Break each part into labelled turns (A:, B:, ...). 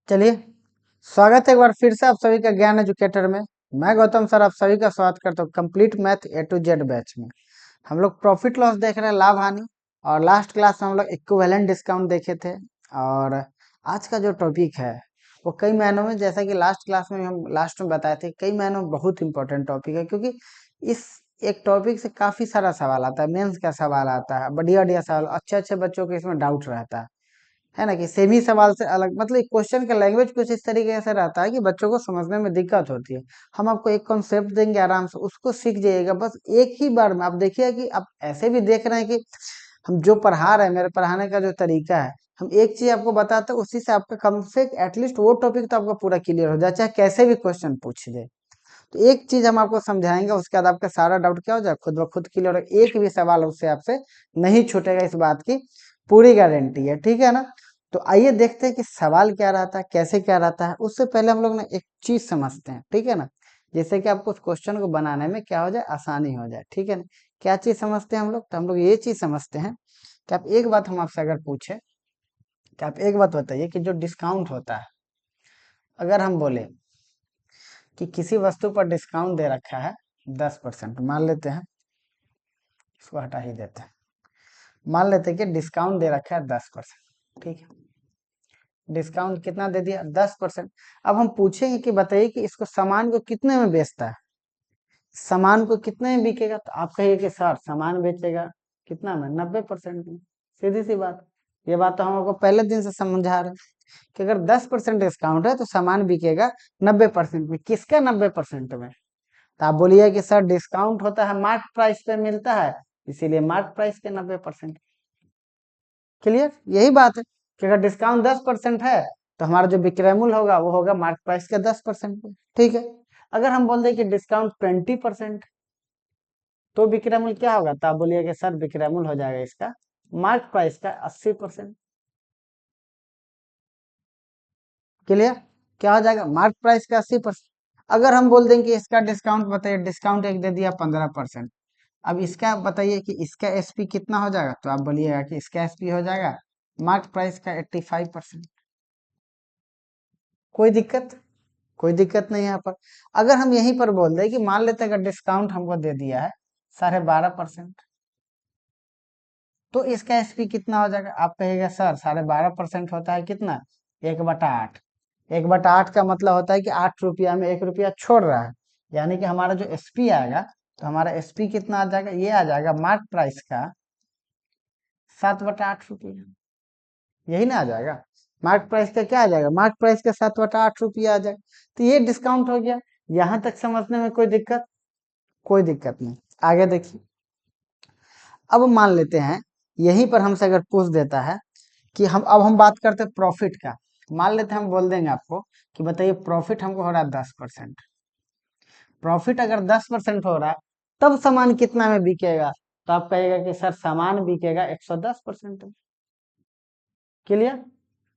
A: चलिए, स्वागत है एक बार फिर से आप सभी का ज्ञान एजुकेटर में। मैं गौतम सर आप सभी का स्वागत करता हूँ complete math A to Z batch में। हम लोग प्रॉफिट लॉस देख रहे हैं, लाभ हानि। और लास्ट क्लास में हम लोग इक्विवेलेंट डिस्काउंट देखे थे। और आज का जो टॉपिक है वो कई मायनों में, जैसा कि लास्ट क्लास में हम लास्ट में बताए थे, कई मायनों में बहुत इंपॉर्टेंट टॉपिक है, क्योंकि इस एक टॉपिक से काफी सारा सवाल आता है। मेंस का सवाल आता है, बढ़िया बढ़िया सवाल, अच्छे अच्छे बच्चों के इसमें डाउट रहता है ना, कि सेमी सवाल से अलग, मतलब क्वेश्चन का लैंग्वेज कुछ इस तरीके से रहता है कि बच्चों को समझने में दिक्कत होती है। हम आपको एक कॉन्सेप्ट देंगे, आराम से उसको सीख जाइएगा बस एक ही बार में। आप देखिए कि आप ऐसे भी देख रहे हैं कि हम जो पढ़ा रहे हैं, मेरे पढ़ाने का जो तरीका है, हम एक चीज आपको बताते हैं, उसी से आपका कम से एटलीस्ट वो टॉपिक तो आपका पूरा क्लियर हो जाए, चाहे कैसे भी क्वेश्चन पूछ दे। तो एक चीज हम आपको समझाएंगे, उसके बाद आपका सारा डाउट क्या हो जाए, खुद ब खुद क्लियर हो। एक भी सवाल उससे आपसे नहीं छूटेगा, इस बात की पूरी गारंटी है, ठीक है ना। तो आइए देखते हैं कि सवाल क्या रहता है, कैसे क्या रहता है। उससे पहले हम लोग ना एक चीज समझते हैं, ठीक है ना, जैसे कि आपको उस क्वेश्चन को बनाने में क्या हो जाए, आसानी हो जाए, ठीक है ना। क्या चीज समझते हैं हम लोग, तो हम लोग ये चीज समझते हैं कि आप एक बात हम आपसे अगर पूछे कि आप एक बात बताइए कि जो डिस्काउंट होता है, अगर हम बोले कि किसी वस्तु पर डिस्काउंट दे रखा है 10%, मान लेते हैं, इसको हटा ही देते हैं, मान लेते हैं कि डिस्काउंट दे रखा है 10%, ठीक है। डिस्काउंट कितना दे दिया, 10%। अब हम पूछेंगे कि बताइए कि इसको सामान को कितने में बेचता है, सामान को कितने में बिकेगा, तो आप कहिए कि सर सामान बेचेगा कितना में, 90% में। सीधी सी बात, ये बात तो हम आपको पहले दिन से समझा रहे हैं कि अगर 10% डिस्काउंट है तो सामान बिकेगा 90% में। किसका 90% में, तो आप बोलिए कि सर डिस्काउंट होता है मार्केट प्राइस पे मिलता है, इसीलिए मार्केट प्राइस के 90%। क्लियर, यही बात है कि अगर डिस्काउंट 10% है तो हमारा जो विक्रय मूल्य होगा वो होगा मार्केट प्राइस का 10% पे, ठीक है। अगर हम बोल दें कि डिस्काउंट 20% तो विक्रय मूल्य क्या होगा, तो आप बोलिए कि सर विक्रय मूल्य हो जाएगा इसका मार्केट प्राइस का 80%। क्लियर, क्या हो जाएगा, मार्केट प्राइस का 80%। अगर हम बोल दें कि इसका डिस्काउंट बताइए, डिस्काउंट एक दे दिया 15%, अब इसका बताइए कि इसका एसपी कितना हो जाएगा, तो आप बोलिएगा कि इसका एसपी हो जाएगा मार्केट प्राइस का 85%। कोई दिक्कत, कोई दिक्कत नहीं है यहाँ पर। अगर हम यहीं पर बोल दें कि मान लेते हैं अगर डिस्काउंट हमको दे दिया है 12.5%, तो इसका एसपी कितना हो जाएगा, आप कहिएगा सर 12.5% होता है कितना, 1/8। 1/8 का मतलब होता है कि 8 रुपया में 1 रुपया छोड़ रहा है, यानी कि हमारा जो एसपी आएगा, तो हमारा एसपी कितना आ जाएगा, ये आ जाएगा मार्केट प्राइस का 7/8 रुपया। यही ना आ जाएगा, मार्केट प्राइस का क्या आ जाएगा, मार्केट प्राइस का 7/8 रुपया आ जाएगा। तो ये डिस्काउंट हो गया। यहां तक समझने में कोई दिक्कत, कोई दिक्कत नहीं। आगे देखिए, अब मान लेते हैं यहीं पर हमसे अगर पूछ देता है कि हम, अब हम बात करते हैं प्रॉफिट का। मान लेते हैं हम बोल देंगे आपको कि बताइए प्रॉफिट हमको हो रहा है 10%। प्रॉफिट अगर 10% हो रहा है तब सामान कितना में बिकेगा, तो आप कहेगा कि सर सामान बिकेगा 110% में। क्लियर,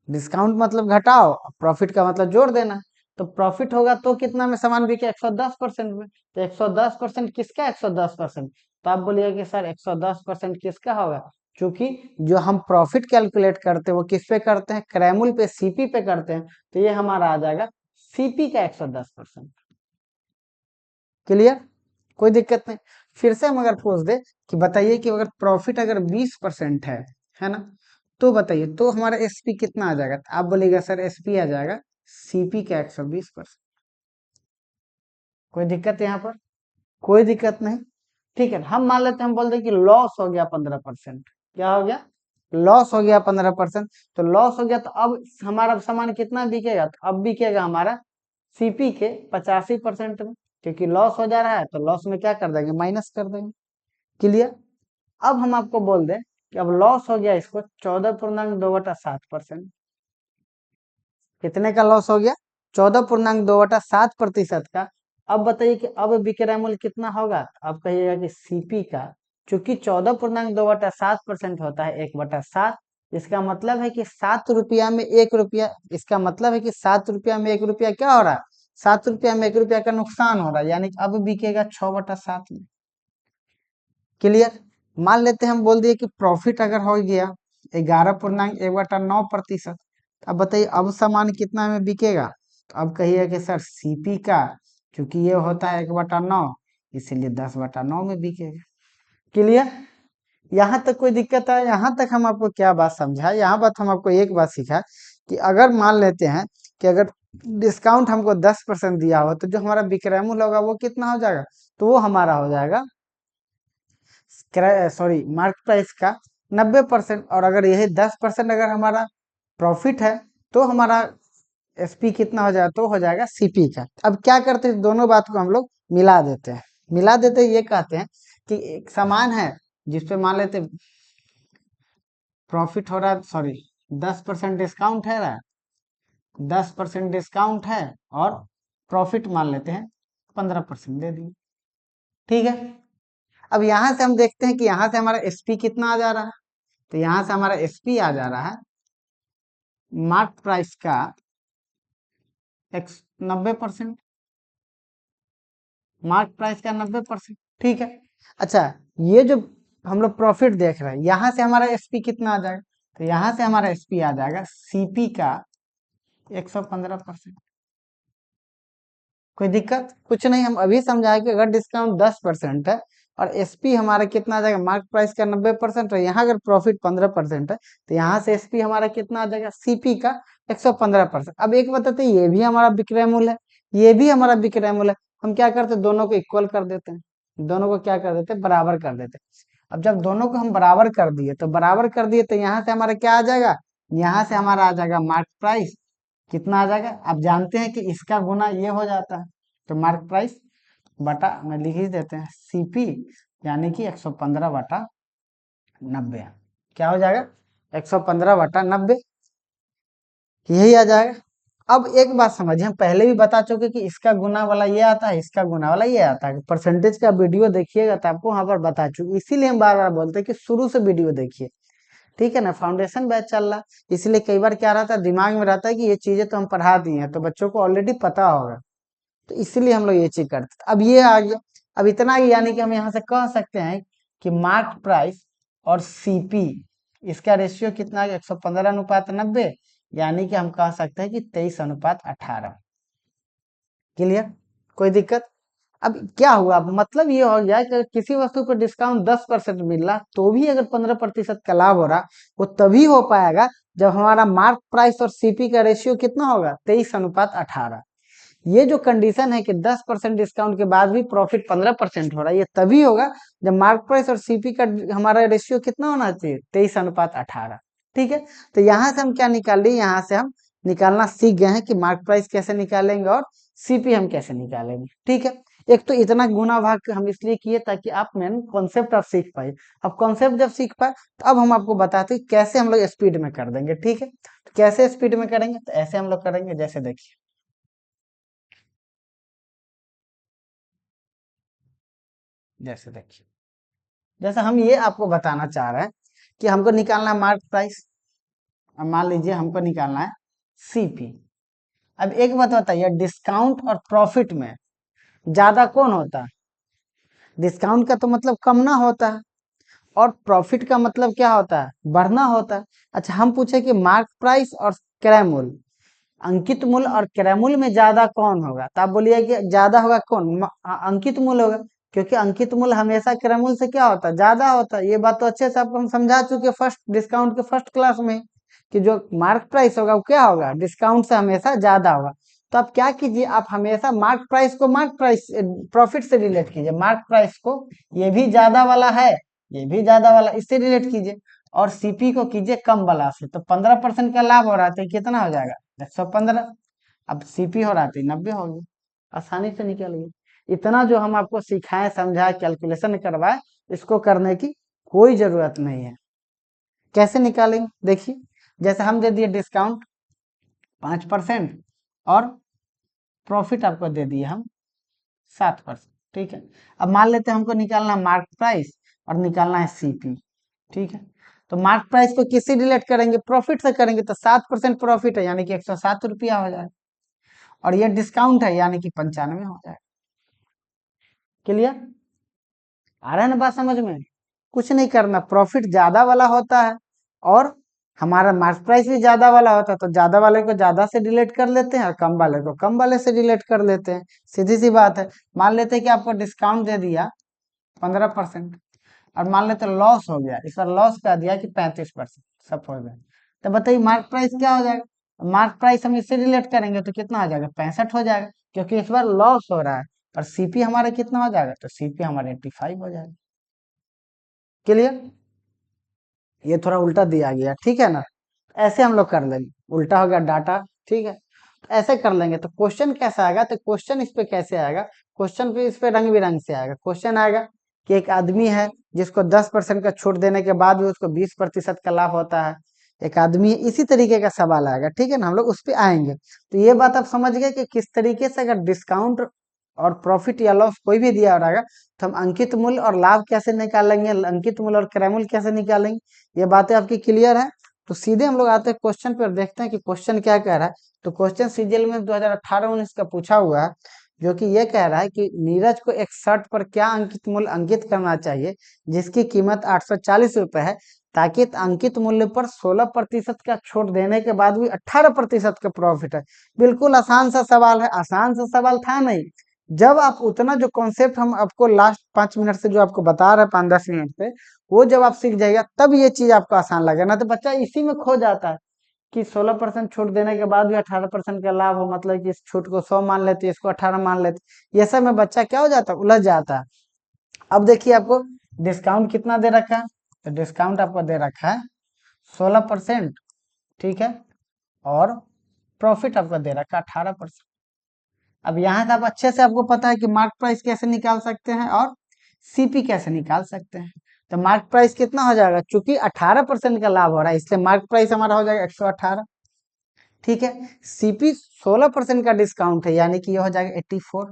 A: डिस्काउंट मतलब घटाओ, प्रॉफिट का मतलब जोड़ देना। तो प्रॉफिट होगा तो कितना में सामान बिके, 110% में। तो 110% किसका, 110%, तो आप बोलिए कि सर 110% किसका होगा, क्योंकि जो हम प्रॉफिट कैलकुलेट करते हैं वो किस पे करते हैं, क्रैमुल पे, सीपी पे करते हैं। तो ये हमारा आ जाएगा सीपी का 110%। क्लियर, कोई दिक्कत नहीं। फिर से हम अगर पूछ दे कि बताइए कि अगर प्रॉफिट अगर 20% है ना, तो बताइए तो हमारा एसपी कितना आ जाएगा, तो आप बोलिएगा सर एसपी आ जाएगा सीपी का 120%। कोई दिक्कत यहाँ पर, कोई दिक्कत नहीं, ठीक है। हम मान लेते हैं, हम बोल दें कि लॉस हो गया 15%। क्या हो गया, लॉस हो गया 15%। तो लॉस हो गया तो अब हमारा सामान कितना बिकेगा, तो अब बिकेगा हमारा सीपी के 85% में, क्योंकि लॉस हो जा रहा है तो लॉस में क्या कर देंगे, माइनस कर देंगे। क्लियर, अब हम आपको बोल दें कि अब लॉस हो गया इसको 14.2/7%। कितने का लॉस हो गया, 14.2/7% का। अब बताइए कि अब विक्रय मूल्य कितना होगा, अब कहिएगा कि सीपी का, चूंकि 14.2/7% होता है 1/7, इसका मतलब है कि 7 रुपया में 1 रुपया, इसका मतलब है कि 7 रुपया में 1 रुपया क्या हो रहा है, 7 रुपया में 1 रुपया का नुकसान हो रहा है, यानी कि अब बिकेगा 6/7 में। क्लियर, मान लेते हैं हम बोल दिए कि प्रॉफिट अगर हो गया 11.1/9%। अब बताइए अब सामान कितना में बिकेगा, तो अब कहिए कि सर सीपी का, क्योंकि ये होता है 1/9, इसीलिए 10/9 में बिकेगा। क्लियर? यहाँ तक कोई दिक्कत है? यहाँ तक हम आपको क्या बात समझाए, यहाँ बात हम आपको एक बात सिखाए कि अगर मान लेते हैं कि अगर डिस्काउंट हमको 10% दिया हो, तो जो हमारा विक्रय मूल्य होगा वो कितना हो जाएगा, तो वो हमारा हो जाएगा सॉरी मार्क प्राइस का 90%। और अगर यही 10% अगर हमारा प्रॉफिट है, तो हमारा एसपी कितना हो जाएगा, तो हो जाएगा सीपी का। अब क्या करते हैं, दोनों बात को हम लोग मिला देते हैं। मिला देते ये कहते हैं कि एक सामान है जिसपे मान लेते प्रॉफिट हो रहा है, सॉरी 10% डिस्काउंट है रहा, 10% डिस्काउंट है और प्रॉफिट मान लेते हैं 15% दे दिए। ठीक है, अब यहां से हम देखते हैं कि यहां से हमारा एसपी कितना आ जा रहा है, तो यहां से हमारा एसपी आ जा रहा है मार्क प्राइस का 90%, मार्क प्राइस का 90%। ठीक है, अच्छा ये जो हम लोग प्रॉफिट देख रहे हैं, यहां से हमारा एसपी कितना आ जाएगा, तो यहां से हमारा एसपी आ जाएगा सीपी का 115%। कोई दिक्कत? कुछ नहीं, हम अभी समझाए कि अगर डिस्काउंट 10% है और एसपी हमारा कितना आ जाएगा, मार्क प्राइस का 90% है, यहाँ अगर प्रॉफिट 15% है, तो यहाँ से एसपी हमारा कितना आ जाएगा, सीपी का 115%। अब एक बताते ये भी हमारा विक्रय मूल्य है, ये भी हमारा विक्रय मूल्य है, हम क्या करते हैं, दोनों को इक्वल कर देते हैं, दोनों को क्या कर देते हैं, बराबर कर देते हैं। अब जब दोनों को हम बराबर कर दिए, तो बराबर कर दिए तो यहाँ से हमारा क्या आ जाएगा, यहाँ से हमारा आ जाएगा मार्क प्राइस कितना आ जाएगा, आप जानते हैं कि इसका गुना ये हो जाता है, तो मार्क प्राइस बटा में लिख ही देते हैं सीपी, यानी कि 115/90। क्या हो जाएगा, 115/90, यही आ जाएगा। अब एक बात समझिए, हम पहले भी बता चुके कि इसका गुना वाला ये आता है, इसका गुना वाला ये आता है। परसेंटेज का वीडियो देखिएगा तो आपको वहां पर बता चुके, इसीलिए हम बार बार बोलते हैं कि शुरू से वीडियो देखिए। ठीक है ना, फाउंडेशन बैच चल रहा है, इसलिए कई बार क्या रहता है, दिमाग में रहता है कि ये चीजें तो हम पढ़ा दिए हैं, तो बच्चों को ऑलरेडी पता होगा, तो इसलिए हम लोग ये चीज करते हैं। अब ये आ गया, अब इतना ही, यानी कि हम यहाँ से कह सकते हैं कि मार्क प्राइस और सीपी इसका रेशियो कितना है, 115:90, यानी कि हम कह सकते हैं कि 23:18। क्लियर? कोई दिक्कत? अब क्या हुआ, अब मतलब ये हो गया कि किसी वस्तु पर डिस्काउंट 10% मिल रहा, तो भी अगर 15% का लाभ हो रहा, वो तभी हो पाएगा जब हमारा मार्क प्राइस और सीपी का रेशियो कितना होगा, 23:18। ये जो कंडीशन है कि 10% डिस्काउंट के बाद भी प्रॉफिट 15% हो रहा है, ये तभी होगा जब मार्क प्राइस और सीपी का हमारा रेशियो कितना होना चाहिए, 23:18। ठीक है, तो यहाँ से हम क्या निकाल लिए, यहाँ से हम निकालना सीख गए हैं कि मार्क प्राइस कैसे निकालेंगे और सीपी हम कैसे निकालेंगे। ठीक है, एक तो इतना गुना भाग हम इसलिए किए ताकि आप मेन कॉन्सेप्ट आप सीख पाए। अब कॉन्सेप्ट जब सीख पाए, तो अब हम आपको बताते हैं कैसे हम लोग स्पीड में कर देंगे। ठीक है, तो कैसे स्पीड में करेंगे, तो ऐसे हम लोग करेंगे, जैसे देखिए, जैसे देखिए, जैसे हम ये आपको बताना चाह रहे हैं कि हमको निकालना है मार्क प्राइस, अब मान लीजिए हमको निकालना है सीपी। अब एक बात बताइए, डिस्काउंट और प्रॉफिट में ज्यादा कौन होता है, डिस्काउंट का तो मतलब कम ना होता है, और प्रॉफिट का मतलब क्या होता है, बढ़ना होता है। अच्छा हम पूछे कि मार्क प्राइस और क्रय मूल्य, अंकित मूल्य और क्रय मूल्य में ज्यादा कौन होगा, तो आप बोलिए कि ज्यादा होगा कौन, अंकित मूल्य होगा, क्योंकि अंकित मूल्य हमेशा क्रय मूल्य से क्या होता है, ज्यादा होता है। ये बात तो अच्छे से आपको हम समझा चुके फर्स्ट डिस्काउंट के फर्स्ट क्लास में, कि जो मार्क प्राइस होगा वो क्या होगा, डिस्काउंट से हमेशा ज्यादा होगा। तो आप क्या कीजिए, आप हमेशा मार्क प्राइस को मार्क प्राइस प्रॉफिट से रिलेट कीजिए, मार्क प्राइस को, ये भी ज्यादा वाला है, ये भी ज्यादा वाला, इससे रिलेट कीजिए, और सीपी को कीजिए कम वाला से। तो 15% का लाभ हो रहा है, कितना हो जाएगा, 115। अब सीपी हो रहा थी 90 होगी, आसानी से निकल गई। इतना जो हम आपको सिखाए समझाए कैलकुलेशन करवाए, इसको करने की कोई जरूरत नहीं है। कैसे निकालेंगे देखिए, जैसे हम दे दिए डिस्काउंट 5% और प्रॉफिट आपको दे दिए हम 7%। ठीक है, अब मान लेते हैं हमको निकालना है मार्क प्राइस और निकालना है सीपी। ठीक है, तो मार्क प्राइस को किससे रिलेट करेंगे, प्रॉफिट से करेंगे, तो 7% प्रॉफिट है, यानी कि 107 रुपया हो जाएगा, और ये डिस्काउंट है, यानी कि 95 हो जाएगा। क्लियर? आ रहा है ना बात समझ में? कुछ नहीं करना, प्रॉफिट ज्यादा वाला होता है और हमारा मार्केट प्राइस भी ज्यादा वाला होता है तो ज्यादा वाले को ज्यादा से डिलीट कर लेते हैं और कम वाले को कम वाले से डिलीट कर लेते हैं, सीधी सी बात है। मान लेते हैं कि आपको डिस्काउंट दे दिया 15%, और मान लेते लॉस हो गया, इस बार लॉस कर दिया कि 35%, सब हो गया। तो बताइए मार्केट प्राइस क्या हो जाएगा? मार्केट प्राइस हम इससे रिलेट करेंगे तो कितना हो जाएगा? 65 हो जाएगा, क्योंकि इस बार लॉस हो रहा है। और सीपी हमारा कितना हो जाएगा? तो सीपी हमारा 85 हो जाएगा। क्लियर? ये थोड़ा उल्टा दिया गया, ठीक है ना? ऐसे हम लोग कर लेंगे, उल्टा हो गया डाटा, ठीक है। तो ऐसे कर लेंगे तो क्वेश्चन कैसा आएगा? तो क्वेश्चन इस पे कैसे आएगा? क्वेश्चन पे इस पे रंग बिरंग से आएगा। क्वेश्चन आएगा कि एक आदमी है जिसको 10% का छूट देने के बाद भी उसको 20% का लाभ होता है। एक आदमी है, इसी तरीके का सवाल आएगा, ठीक है ना? हम लोग उस पे आएंगे। तो ये बात आप समझ गए कि किस तरीके से अगर डिस्काउंट और प्रॉफिट या लॉस कोई भी दिया रहेगा तो हम अंकित मूल्य और लाभ कैसे निकालेंगे, अंकित मूल्य और क्रय मूल्य कैसे निकालेंगे, ये बातें आपकी क्लियर है? तो सीधे हम लोग आते हैं क्वेश्चन पर, देखते हैं कि क्वेश्चन क्या कह रहा है। तो क्वेश्चन सीजीएल में 2018-19 का पूछा हुआ है, जो कि ये कह रहा है कि नीरज को एक शर्ट पर क्या अंकित मूल्य अंकित करना चाहिए जिसकी कीमत 840 रुपए है, ताकि अंकित मूल्य पर 16% का छूट देने के बाद भी 18% का प्रॉफिट है। बिल्कुल आसान सा सवाल है, आसान सा सवाल था नहीं। जब आप उतना जो कॉन्सेप्ट हम आपको लास्ट 5 मिनट से जो आपको बता रहे हैं, 5-10 मिनट से, वो जब आप सीख जाएगा तब ये चीज आपको आसान लगेगा। ना तो बच्चा इसी में खो जाता है कि 16% छूट देने के बाद भी 18% का लाभ हो, मतलब कि इस छूट को 100 मान लेते, इसको 18 मान लेते, ये सब में बच्चा क्या हो जाता है? उलझ जाता है। अब देखिए आपको डिस्काउंट कितना दे रखा है? तो डिस्काउंट आपको दे रखा है 16%, ठीक है, और प्रॉफिट आपको दे रखा है 18%। अब यहाँ से आप अच्छे से आपको पता है कि मार्क प्राइस कैसे निकाल सकते हैं और सीपी कैसे निकाल सकते हैं। तो मार्क प्राइस कितना हो जाएगा? चूंकि 18% का लाभ हो रहा है इसलिए मार्क प्राइस हमारा हो जाएगा 118, ठीक है। सीपी 16% का डिस्काउंट है यानी कि ये हो जाएगा 84।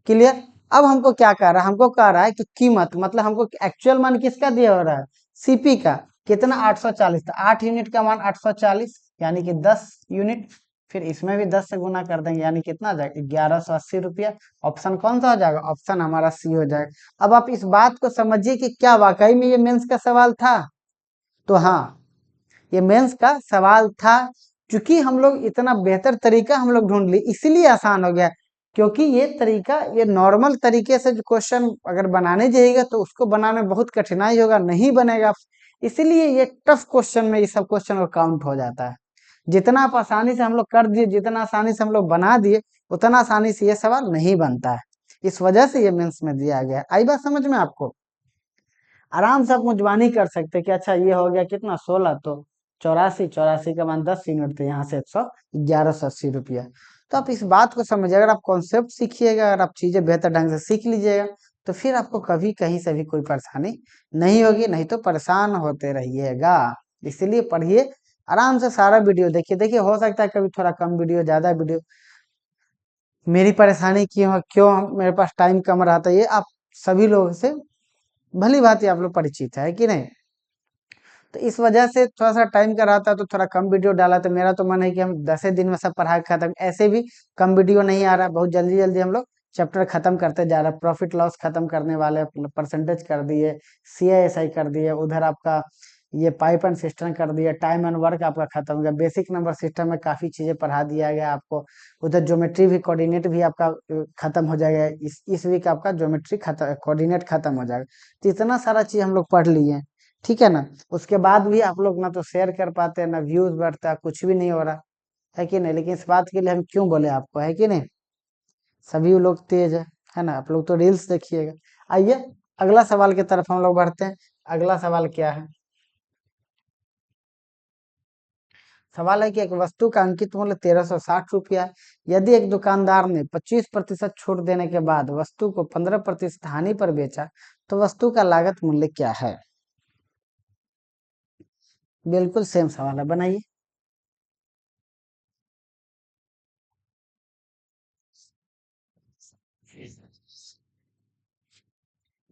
A: क्लियर? अब हमको क्या कह रहा है? हमको कह रहा है कि कीमत, मतलब हमको एक्चुअल मान किसका दिया हो रहा है? सीपी का। कितना? 840 था, 8 यूनिट का मान 840 यानी कि 10 यूनिट, फिर इसमें भी 10 से गुना कर देंगे यानी कितना आ जाएगा? 1180 रुपया। ऑप्शन कौन सा हो जाएगा? ऑप्शन हमारा सी हो जाएगा। अब आप इस बात को समझिए कि क्या वाकई में ये मेंस का सवाल था? तो हाँ, ये मेंस का सवाल था। क्योंकि हम लोग इतना बेहतर तरीका हम लोग ढूंढ लिए इसलिए आसान हो गया, क्योंकि ये तरीका, ये नॉर्मल तरीके से जो क्वेश्चन अगर बनाने जाइएगा तो उसको बनाने में बहुत कठिनाई होगा, नहीं बनेगा। इसीलिए ये टफ क्वेश्चन में ये सब क्वेश्चन का काउंट हो जाता है। जितना आप आसानी से हम लोग कर दिए, जितना आसानी से हम लोग बना दिए, उतना आसानी से ये सवाल नहीं बनता है। इस वजह से ये मेंस में दिया गया। आई बात समझ में आपको? आराम से आप मुंजवानी कर सकते कि अच्छा ये हो गया कितना? 16, तो 84, 84 का मान 10 यूनिट, तो यहाँ से 1180 रुपया। तो आप इस बात को समझिए, अगर आप कॉन्सेप्ट सीखिएगा, अगर आप चीजें बेहतर ढंग से सीख लीजिएगा, तो फिर आपको कभी कहीं से भी कोई परेशानी नहीं होगी, नहीं तो परेशान होते रहिएगा। इसलिए पढ़िए, आराम से सारा वीडियो देखिए। देखिए हो सकता है कभी थोड़ा कम वीडियो, ज्यादा वीडियो, मेरी परेशानी क्यों क्यों मेरे पास टाइम कम रहता है, ये आप सभी लोगों से भली भांति आप लोग परिचित है कि नहीं? तो इस वजह से थोड़ा सा टाइम का रहता है तो थोड़ा कम वीडियो डाला। तो मेरा तो मन है कि हम 10 दिन में सब पढ़ा के खत्म, ऐसे भी कम वीडियो नहीं आ रहा, बहुत जल्दी जल्दी हम लोग चैप्टर खत्म करते जा रहे हैं। प्रॉफिट लॉस खत्म करने वाले, परसेंटेज कर दिए, सीआईएसआई कर दिए, उधर आपका ये पाइप एंड सिस्टम कर दिया, टाइम एंड वर्क आपका खत्म हो गया, बेसिक नंबर सिस्टम में काफी चीजें पढ़ा दिया गया आपको। उधर ज्योमेट्री भी, कोऑर्डिनेट भी आपका खत्म हो जाएगा। इस वीक आपका ज्योमेट्री खत्म, कोऑर्डिनेट खत्म हो जाएगा। तो इतना सारा चीज हम लोग पढ़ लिए हैं, ठीक है ना? उसके बाद भी आप लोग ना तो शेयर कर पाते हैं, ना व्यूज बढ़ता, कुछ भी नहीं हो रहा है कि नहीं? लेकिन इस बात के लिए हम क्यों बोले आपको, है कि नहीं? सभी लोग तेज है ना? आप लोग तो रील्स देखिएगा। आइए अगला सवाल की तरफ हम लोग बढ़ते हैं। अगला सवाल क्या है? सवाल है कि एक वस्तु का अंकित मूल्य 1360 रुपया है। यदि एक दुकानदार ने 25% छूट देने के बाद वस्तु को 15% हानि पर बेचा तो वस्तु का लागत मूल्य क्या है? बिल्कुल सेम सवाल है, बनाइए।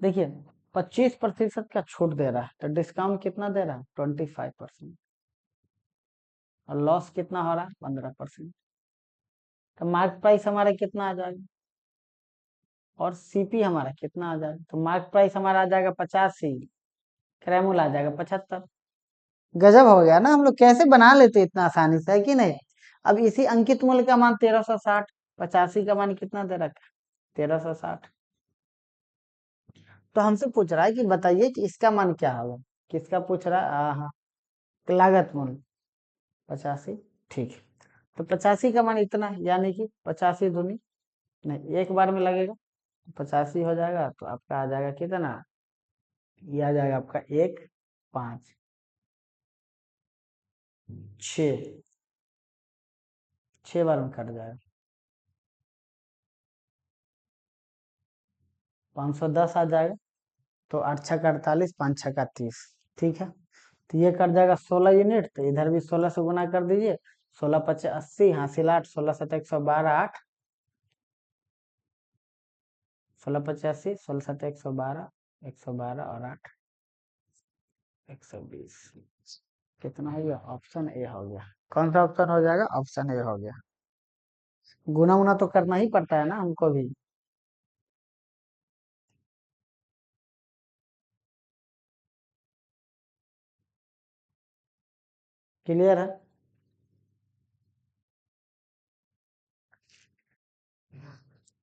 A: देखिए 25% का छूट दे रहा है तो डिस्काउंट कितना दे रहा है? 25%। और लॉस कितना हो रहा है? 15%। तो मार्क प्राइस हमारा कितना आ जाएगा? और सीपी हमारा कितना आ जाएगा? तो मार्क प्राइस हमारा आ जाएगा 85, क्रैमुल आ जाएगा 75। गजब हो गया ना, हम लोग कैसे बना लेते इतना आसानी से, है कि नहीं। अब इसी अंकित मूल्य का मान 1360, 85 का मान कितना दे रखा है 1360। तो हमसे पूछ रहा है कि बताइए कि इसका मान क्या होगा। किसका पूछ रहा है, हाँ, लागत मूल्य 85। ठीक है, तो 85 का मान इतना है, यानी कि 85 दूनी, नहीं एक बार में लगेगा, 85 हो जाएगा, तो आपका आ जाएगा कितना, ये आ जाएगा आपका 1, 5, 6, 6 बार में कट जाएगा, 510 आ जाएगा। तो 8 छक्का 48, 5 छक्का 30, ठीक है। तो ये कट जाएगा 16 यूनिट, तो इधर भी 16 से गुना कर दीजिए, 16 × 5 = 80, हासिल 8, 16 × 7 = 112, 8, 16 × 5 = 80, 16 × 7 = 112, 112 और 8 120। कितना हो गया, ऑप्शन ए हो गया। कौन सा ऑप्शन हो जाएगा, ऑप्शन ए हो गया। गुना उना तो करना ही पड़ता है ना हमको भी। क्लियर है।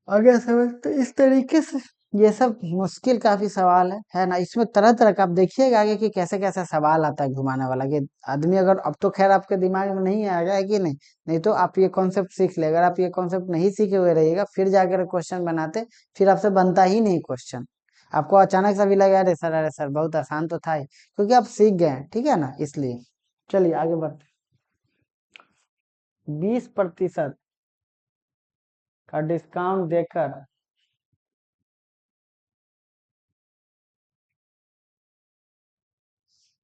A: आगे समझ, तो इस तरीके से ये सब मुश्किल काफी सवाल है ना। इसमें तरह तरह का आप देखिएगा आगे कि कैसे कैसे सवाल आता है घुमाने वाला, कि आदमी अगर, अब तो खैर आपके दिमाग में नहीं आएगा, है कि नहीं। नहीं तो आप ये कॉन्सेप्ट सीख ले, अगर आप ये कॉन्सेप्ट नहीं सीखे हुए रहिएगा फिर जाकर क्वेश्चन बनाते, फिर आपसे बनता ही नहीं क्वेश्चन। आपको अचानक से भी लगा अरे सर बहुत आसान तो था ही, क्योंकि आप सीख गए हैं, ठीक है ना, इसलिए। चलिए आगे बढ़ते। 20% का डिस्काउंट देकर,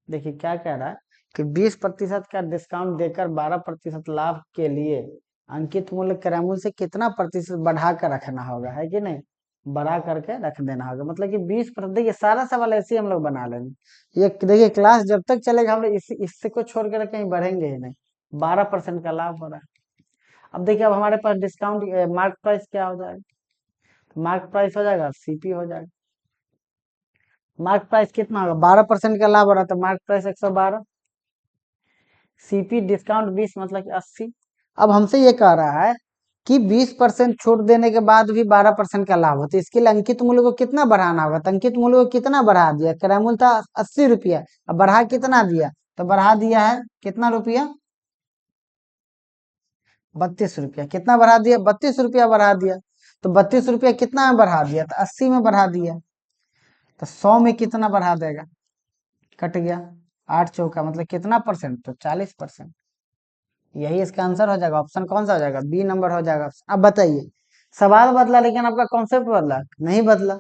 A: देखिए क्या कह रहा है कि 20% का डिस्काउंट देकर 12% लाभ के लिए अंकित मूल्य क्रय मूल्य से कितना प्रतिशत बढ़ा कर रखना होगा, है कि नहीं। बढ़ा करके रख देना होगा, मतलब कि 20%। देखिए सारा सवाल ऐसे ही हम लोग बना लेंगे, ये देखिए क्लास जब तक चलेगा हम लोग इससे को छोड़ कर कहीं बढ़ेंगे ही नहीं। 12% का लाभ हो रहा है। अब देखिए, अब हमारे पास डिस्काउंट मार्क प्राइस क्या हो जाएगा, मार्क प्राइस हो जाएगा सीपी हो जाएगा। मार्क प्राइस कितना होगा, 12% का लाभ हो रहा है, तो मार्क प्राइस 112, सीपी डिस्काउंट 20 मतलब कि 80। अब हमसे ये कह रहा है कि 20% छूट देने के बाद भी 12% का लाभ होता है, इसके लिए अंकित मूल्य को कितना बढ़ाना होगा। तो अंकित मूल्य को कितना बढ़ा दिया, क्रय मूल्य था 80 रुपया, अब बढ़ा कितना दिया, तो बढ़ा दिया है कितना रुपया, 32 रुपया। कितना बढ़ा दिया, 32 रुपया बढ़ा दिया। तो 32 रुपया कितना में बढ़ा दिया, तो 80 में बढ़ा दिया। तो 100 में कितना बढ़ा देगा, कट गया, 8 चौका मतलब कितना परसेंट, तो 40%। यही इसका आंसर हो जाएगा, ऑप्शन कौन सा हो जाएगा, बी नंबर हो जाएगा। अब बताइए, सवाल बदला लेकिन आपका कॉन्सेप्ट बदला नहीं, बदला।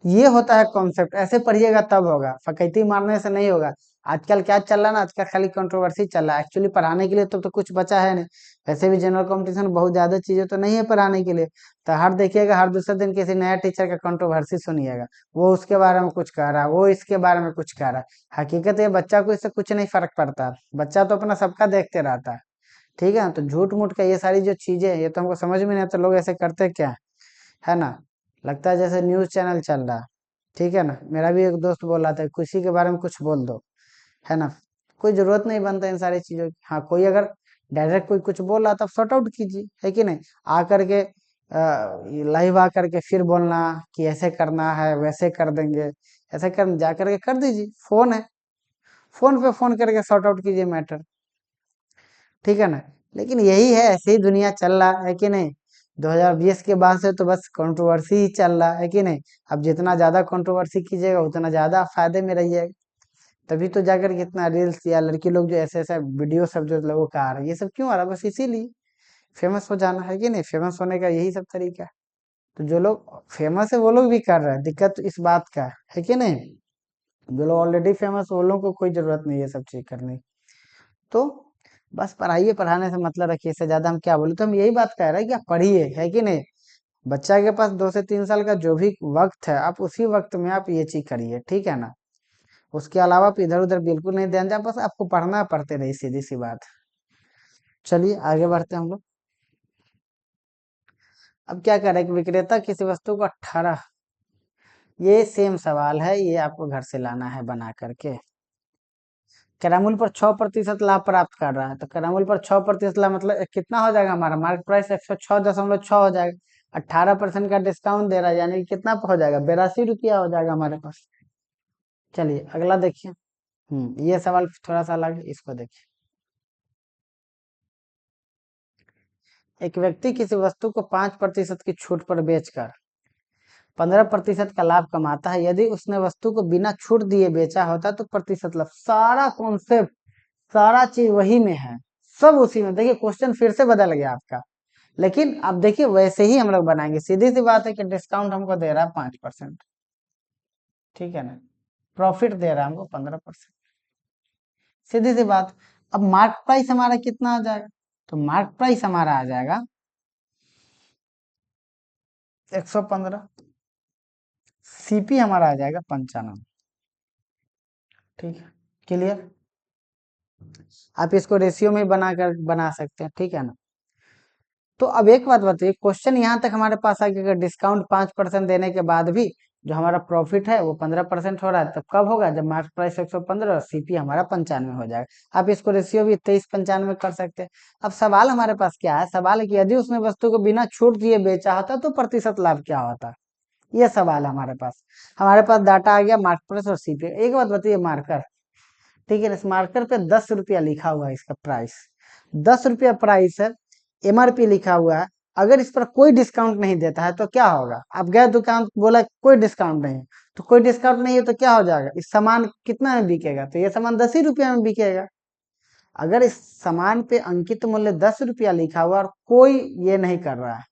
A: ये होता है कॉन्सेप्ट, ऐसे पढ़िएगा तब होगा, फकैती मारने से नहीं होगा। आजकल क्या चल रहा है ना, आजकल खाली कंट्रोवर्सी चल रहा है, एक्चुअली पढ़ाने के लिए तो कुछ बचा है नहीं। वैसे भी जनरल कंपटीशन बहुत ज्यादा चीजें तो नहीं है पढ़ाने के लिए। तो हर देखिएगा, हर दूसरे दिन किसी नया टीचर का कंट्रोवर्सी सुनिएगा, वो उसके बारे में कुछ कह रहा है, वो इसके बारे में कुछ कह रहा है। हकीकत ये बच्चा को इससे कुछ नहीं फर्क पड़ता, बच्चा तो अपना सबका देखते रहता है। ठीक है ना, तो झूठ मूठ का ये सारी जो चीजें हैं, ये तो हमको समझ में नहीं आता लोग ऐसे करते क्या है ना। लगता है जैसे न्यूज चैनल चल रहा है। ठीक है ना, मेरा भी एक दोस्त बोल रहा था किसी के बारे में कुछ बोल दो, है ना। कोई जरूरत नहीं बनता इन सारी चीजों की। हाँ, कोई अगर डायरेक्ट कोई कुछ बोल रहा तब सॉर्ट आउट कीजिए, है कि नहीं। आकर के लाइव आकर के फिर बोलना कि ऐसे करना है वैसे कर देंगे, ऐसे कर जा करके कर दीजिए, फोन है, फोन पे फोन करके सॉर्ट आउट कीजिए मैटर। ठीक है ना। लेकिन यही है, ऐसे ही दुनिया चल रहा है कि नहीं। 2020 के बाद से तो बस कंट्रोवर्सी ही चल रहा है कि नहीं। अब जितना ज्यादा कंट्रोवर्सी कीजिएगा उतना ज्यादा फायदे में रहिएगा। तभी तो जाकर के इतना रील्स या लड़की लोग जो ऐसे ऐसे वीडियो सब जो लोगों का आ रहा है, ये सब क्यों आ रहा है, बस इसीलिए फेमस हो जाना, है कि नहीं। फेमस होने का यही सब तरीका है। तो जो लोग फेमस है वो लोग भी कर रहे हैं, दिक्कत तो इस बात का है कि नहीं। जो लोग ऑलरेडी फेमस, वो लोगों को कोई जरूरत नहीं है सब चीज करने की। तो बस पढ़ाइए, पढ़ाने से मतलब रखिए, इससे ज्यादा हम क्या बोले। तो हम यही बात कह रहे हैं कि आप पढ़िए, है कि नहीं। बच्चा के पास 2 से 3 साल का जो भी वक्त है, आप उसी वक्त में आप ये चीज करिए, ठीक है ना। उसके अलावा आप इधर उधर बिल्कुल नहीं ध्यान दें, बस आपको पढ़ना, पढ़ते रहिए, सीधी सी बात। चलिए आगे बढ़ते हैं हम लोग। अब क्या करें, कि विक्रेता किसी वस्तु को 18, ये सेम सवाल है, ये आपको घर से लाना है बना करके। कैरामूल पर 6% लाभ प्राप्त कर रहा है, तो कैरामूल पर 6% लाभ मतलब कितना हो जाएगा हमारा मार्केट प्राइस 106.6 हो जाएगा। 18% का डिस्काउंट दे रहा है, यानी कि कितना हो जाएगा 82 रुपया हो जाएगा हमारे पास। चलिए अगला देखिए। ये सवाल थोड़ा सा अलग है, इसको देखिए। एक व्यक्ति किसी वस्तु को 5% की छूट पर बेचकर 15% का लाभ कमाता है। यदि उसने वस्तु को बिना छूट दिए बेचा होता तो प्रतिशत लाभ। सारा कॉन्सेप्ट, सारा चीज वही में है, सब उसी में। देखिए क्वेश्चन फिर से बदल गया आपका, लेकिन अब देखिए वैसे ही हम लोग बनाएंगे। सीधी सी बात है कि डिस्काउंट हमको दे रहा है 5%, ठीक है ना, प्रॉफिट दे रहा है हमको 15%, सीधी सी बात। अब मार्क प्राइस हमारा कितना आ जाएगा, तो मार्क प्राइस हमारा आ जाएगा 115, सीपी हमारा आ जाएगा 95। ठीक है, क्लियर। आप इसको रेशियो में बना सकते हैं, ठीक है ना। तो अब एक बात बताइए, क्वेश्चन यहाँ तक हमारे पास आ गया, अगर डिस्काउंट 5% देने के बाद भी जो हमारा प्रॉफिट है वो 15% हो रहा है, तब कब होगा, जब मार्केट प्राइस 115 और सीपी हमारा 95 हो जाएगा। आप इसको रेशियो भी 23-95 कर सकते हैं। अब सवाल हमारे पास क्या है, सवाल है कि यदि उसने वस्तु को बिना छूट दिए बेचा होता तो प्रतिशत लाभ क्या होता, ये सवाल है हमारे पास। हमारे पास डाटा आ गया मार्केट प्राइस और सीपी। एक बात बताइए, मार्कर, ठीक है, इस मार्कर पे 10 रुपया लिखा हुआ है, इसका प्राइस 10 रुपया प्राइस है, एमआरपी लिखा हुआ है। अगर इस पर कोई डिस्काउंट नहीं देता है तो क्या होगा, आप गए दुकान, बोला कोई डिस्काउंट नहीं है, तो कोई डिस्काउंट नहीं है तो क्या हो जाएगा, इस सामान कितना में बिकेगा, तो ये सामान 10 ही रुपया में बिकेगा। अगर इस सामान पे अंकित मूल्य 10 रुपया लिखा हुआ और कोई ये नहीं कर रहा है,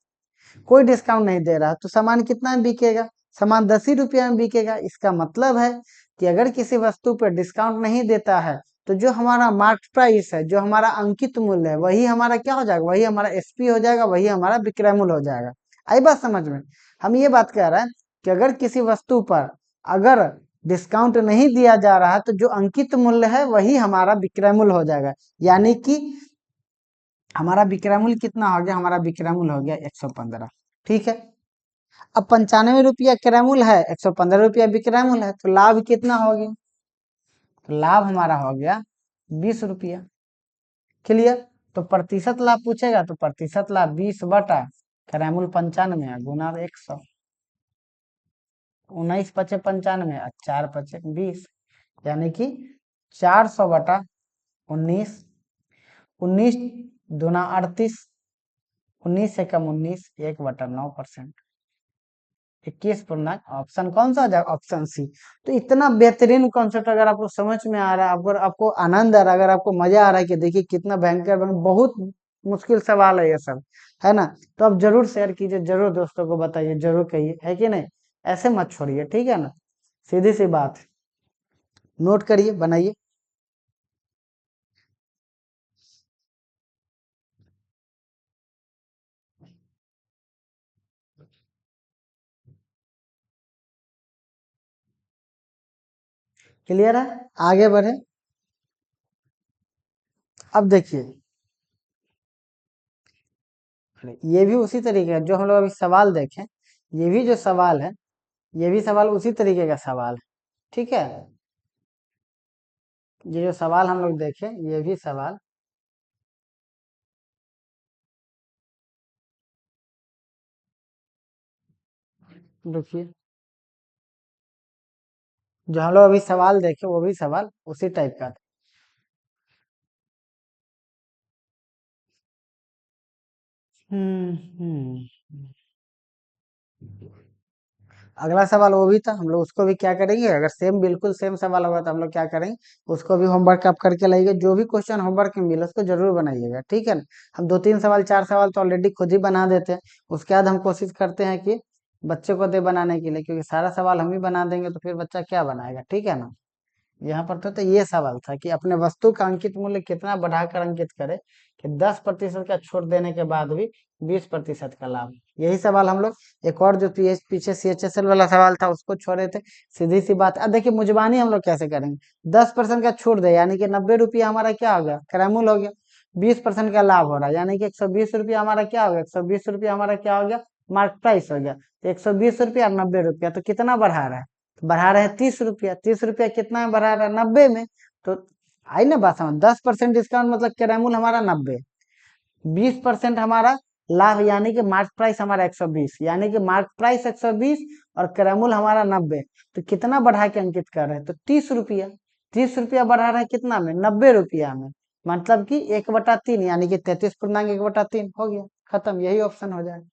A: कोई डिस्काउंट नहीं दे रहा, तो सामान कितना में बिकेगा, सामान 10 ही रुपया में बिकेगा। इसका मतलब है कि अगर किसी वस्तु पर डिस्काउंट नहीं देता है तो जो हमारा मार्केट प्राइस है, जो हमारा अंकित मूल्य है, वही हमारा क्या हो जाएगा, वही हमारा एसपी हो जाएगा, वही हमारा विक्रय मूल्य हो जाएगा। आई बात समझ में। हम ये बात कह रहे हैं कि अगर किसी वस्तु पर अगर डिस्काउंट नहीं दिया जा रहा है तो जो अंकित मूल्य है वही हमारा विक्रय मूल्य हो जाएगा। यानी कि हमारा विक्रय मूल्य कितना हो गया, हमारा विक्रय मूल्य हो गया 115, ठीक है। अब 95 रुपया क्रय मूल्य है, 115 रुपया विक्रय मूल्य है, तो लाभ कितना हो गया, तो लाभ हमारा हो गया 20 रुपया। क्लियर। तो प्रतिशत लाभ पूछेगा तो प्रतिशत लाभ 20 बटा क्रय मूल्य 95 गुना 100, 19×5 = 95 और 4×5 = 20, यानी कि 400/19, 19×2 = 38, 19 से कम 19, 1/9%, 21 ऑप्शन कौन सा हो जाएगा, ऑप्शन सी। तो इतना बेहतरीन कॉन्सेप्ट अगर आपको समझ में आ रहा है, अगर आपको आनंद आ रहा है, अगर आपको मजा आ रहा है कि देखिए कितना भयंकर बहुत मुश्किल सवाल है ये सब, है ना, तो आप जरूर शेयर कीजिए, जरूर दोस्तों को बताइए, जरूर कहिए, है कि नहीं, ऐसे मत छोड़िए, ठीक है ना, सीधी सी बात। नोट करिए, बनाइए। क्लियर है, आगे बढ़े। अब देखिए, ये भी उसी तरीके का जो हम लोग अभी सवाल देखें, ये भी जो सवाल है, ये भी सवाल उसी तरीके का सवाल है, ठीक है। ये जो सवाल हम लोग देखें, ये भी सवाल देखिए, जो हम लोग अभी सवाल देखे वो भी सवाल उसी टाइप का था। हम्म। अगला सवाल वो भी था, हम लोग उसको भी क्या करेंगे, अगर सेम बिल्कुल सेम सवाल होगा तो हम लोग क्या करेंगे, उसको भी होमवर्क आप करके लाइएगा, जो भी क्वेश्चन होमवर्क में मिले उसको जरूर बनाइएगा, ठीक है ना। हम 2-3 सवाल 4 सवाल तो ऑलरेडी खुद ही बना देते हैं, उसके बाद हम कोशिश करते हैं कि बच्चे को दे बनाने के लिए, क्योंकि सारा सवाल हम ही बना देंगे तो फिर बच्चा क्या बनाएगा, ठीक है ना। यहाँ पर तो ये सवाल था कि अपने वस्तु का अंकित मूल्य कितना बढ़ाकर अंकित करे कि 10% का छूट देने के बाद भी 20% का लाभ। यही सवाल हम लोग एक और जो पीछे सीएचएसएल वाला सवाल था उसको छोड़े थे। सीधी सी बात। अब देखिए मुजबानी हम लोग कैसे करेंगे, 10% का छूट दे यानी कि 90 रुपया हमारा क्या हो गया, क्रयमूल्य हो गया, 20% का लाभ हो रहा है यानी कि 120 रुपया हमारा क्या हो गया, 120 रुपया हमारा क्या हो गया, मार्क प्राइस हो गया। तो 120 रुपया और 90 रुपया, तो कितना बढ़ा रहा है, बढ़ा रहे हैं 30 रुपया। 30 रुपया कितना में बढ़ा रहा है, 90 में। तो आई ना बात समझ। 10% डिस्काउंट मतलब कैरामूल हमारा 90, 20% हमारा लाभ, यानी कि मार्क प्राइस हमारा 120, यानी कि मार्क प्राइस 120 और कैरामूल हमारा 90। तो कितना बढ़ा के अंकित कर रहे हैं? तो 30 रुपया। 30 रुपया बढ़ा रहे हैं कितना में? 90 रुपया में। मतलब कि 1/3, यानी कि 33.1/3 हो गया, खत्म। यही ऑप्शन हो जाएगा।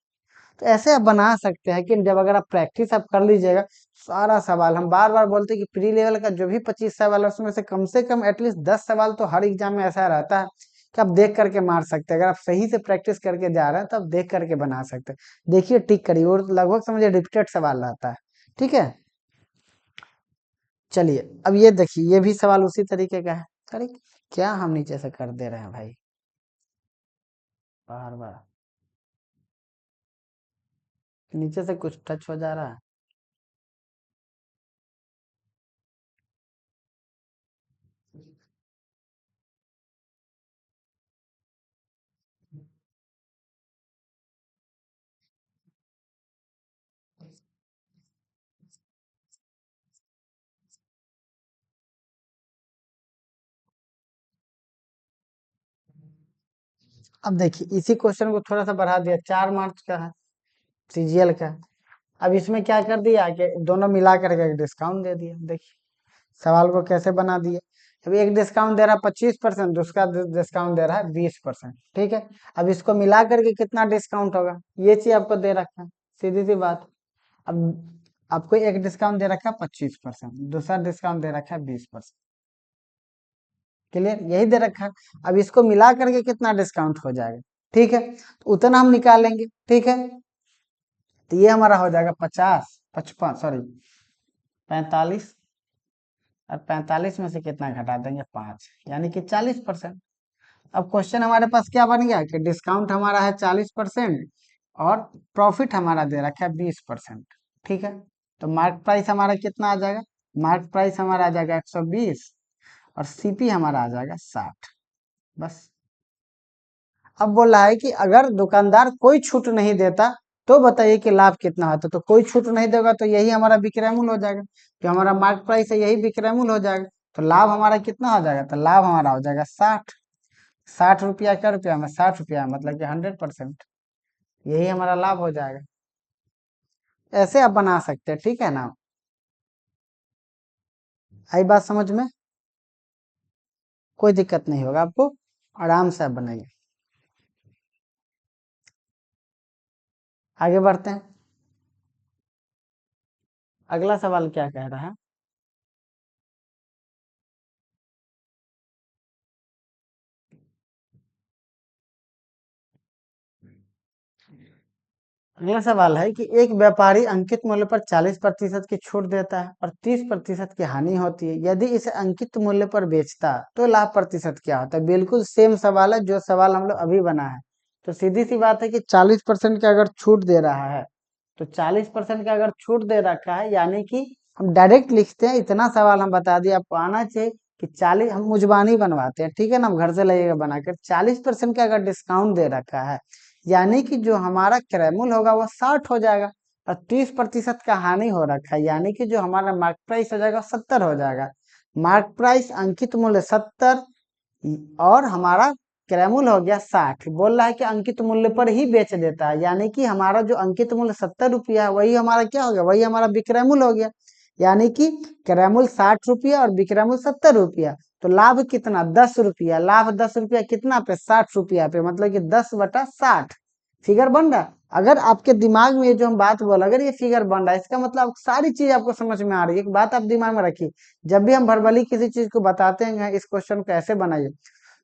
A: तो ऐसे आप बना सकते हैं कि जब अगर आप प्रैक्टिस आप कर लीजिएगा सारा सवाल, हम बार बार बोलते हैं कि प्री लेवल का जो भी 25 सवाल है उसमें से कम एटलीस्ट 10 सवाल तो हर एग्जाम में ऐसा रहता है कि आप देख करके मार सकते हैं। अगर आप सही से प्रैक्टिस करके जा रहे हैं तो आप देख करके बना सकते हैं। देखिए टिक करिए, और लगभग समझिए रिपीटेड सवाल रहता है। ठीक है, चलिए अब ये देखिए, ये भी सवाल उसी तरीके का है। अरे क्या हम नीचे से कर दे रहे हैं भाई, बार बार नीचे से कुछ टच हो जा रहा है। अब देखिए इसी क्वेश्चन को थोड़ा सा बढ़ा दिया, 4 मार्च का है, सीजीएल का। अब इसमें क्या कर दिया कि दोनों मिला करके एक डिस्काउंट दे दिया। देखिए सवाल को कैसे बना दिए। अब एक डिस्काउंट दे रहा है 25%, दूसरा डिस्काउंट दे रहा है 20%। ठीक है, अब इसको मिला करके कितना डिस्काउंट होगा, ये चीज आपको दे रखा है, सीधी सी बात। अब आपको एक डिस्काउंट दे रखा है 25%, दूसरा डिस्काउंट दे रखा है 20%। क्लियर, यही दे रखा है। अब इसको मिला करके कितना डिस्काउंट हो जाएगा, ठीक है, तो उतना हम निकालेंगे। ठीक है, तो ये हमारा हो जाएगा 50, 55, सॉरी 45, और 45 में से कितना घटा देंगे? 5, यानी कि 40%। अब क्वेश्चन हमारे पास क्या बन गया कि डिस्काउंट हमारा है 40% और प्रॉफिट हमारा दे रखा है 20%। ठीक है, तो मार्क प्राइस हमारा कितना आ जाएगा? मार्क प्राइस हमारा आ जाएगा 120 और सीपी हमारा आ जाएगा 60। बस। अब बोल रहा है कि अगर दुकानदार कोई छूट नहीं देता तो बताइए कि लाभ कितना होता। तो कोई छूट नहीं देगा तो यही हमारा विक्रय मूल्य हो जाएगा, जो हमारा मार्क प्राइस है यही विक्रय मूल्य हो जाएगा। तो लाभ हमारा कितना हो जाएगा? तो लाभ हमारा हो जाएगा 60। 60 रुपया क्या रुपया में? 60 रुपया, मतलब कि 100%, यही हमारा लाभ हो जाएगा। ऐसे आप बना सकते हैं, ठीक है ना। आई बात समझ में? कोई दिक्कत नहीं होगा आपको, आराम से आप बनाइए। आगे बढ़ते हैं। अगला सवाल क्या कह रहा है? अगला सवाल है कि एक व्यापारी अंकित मूल्य पर 40% की छूट देता है और 30% की हानि होती है। यदि इसे अंकित मूल्य पर बेचता तो लाभ प्रतिशत क्या होता है? बिल्कुल सेम सवाल है जो सवाल हम लोग अभी बना है। तो सीधी सी बात है कि 40% का अगर छूट दे रहा है, तो 40% का अगर छूट दे रखा है, यानी कि हम डायरेक्ट लिखते हैं, इतना सवाल हम बता दिए, आपको आना चाहिए कि 40, हम मुजबानी बनवाते हैं, ठीक है ना, हम घर से लाइएगा बनाकर। 40% का अगर डिस्काउंट दे रखा है, यानी कि जो हमारा क्रैमुल होगा वो 60 हो जाएगा, और 30% का हानि हो रखा है, यानी कि जो हमारा मार्क प्राइस हो जाएगा 70 हो जाएगा। मार्क प्राइस अंकित मूल्य 70 और हमारा क्रैमुल हो गया 60। बोल रहा है कि अंकित मूल्य पर ही बेच देता है, यानी कि हमारा जो अंकित मूल्य 70 रुपया है वही हमारा क्या हो गया? वही हमारा विक्रय मूल्य हो गया। यानी कि क्रैमुल 60 रुपया और विक्रय मूल्य 70 रुपया। तो लाभ कितना? 10 रुपया। लाभ 10 रुपया कितना पे? 60 रुपया पे, मतलब कि 10/60 फिगर बन रहा है। अगर आपके दिमाग में ये जो हम बात बोला, अगर ये फिगर बन रहा है, इसका मतलब सारी चीज आपको समझ में आ रही है। एक बात आप दिमाग में रखिए, जब भी हम वर्बली किसी चीज को बताते हैं, इस क्वेश्चन को ऐसे बनाइए,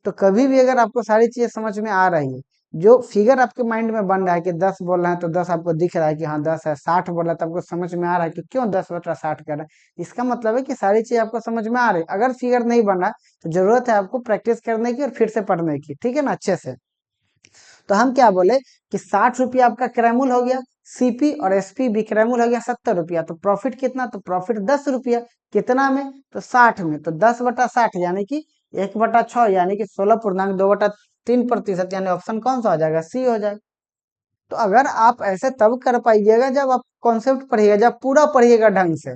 A: तो कभी भी अगर आपको सारी चीजें समझ में आ रही है, जो फिगर आपके माइंड में बन रहा है कि 10 बोल रहे हैं तो 10 आपको दिख रहा है कि हाँ 10 है, 60 बोल रहा है तो आपको समझ में आ रहा है कि क्यों 10/60 कर रहा है, इसका मतलब है कि सारी चीज आपको समझ में आ रही है। अगर फिगर नहीं बन रहा तो जरूरत है आपको प्रैक्टिस करने की और फिर से पढ़ने की, ठीक है ना, अच्छे से। तो हम क्या बोले कि 60 रुपया आपका क्रैमुल हो गया, सीपी और एसपी विक्रयमूल हो गया 70 रुपया, तो प्रॉफिट कितना? तो प्रॉफिट 10 रुपया। कितना में? तो 60 में। तो 10/60 यानी कि 1/6, यानी कि 16.2/3%, यानी ऑप्शन कौन सा हो जाएगा? सी हो जाएगा। तो अगर आप ऐसे तब कर पाइएगा जब आप कॉन्सेप्ट पढ़िएगा, जब पूरा पढ़िएगा ढंग से।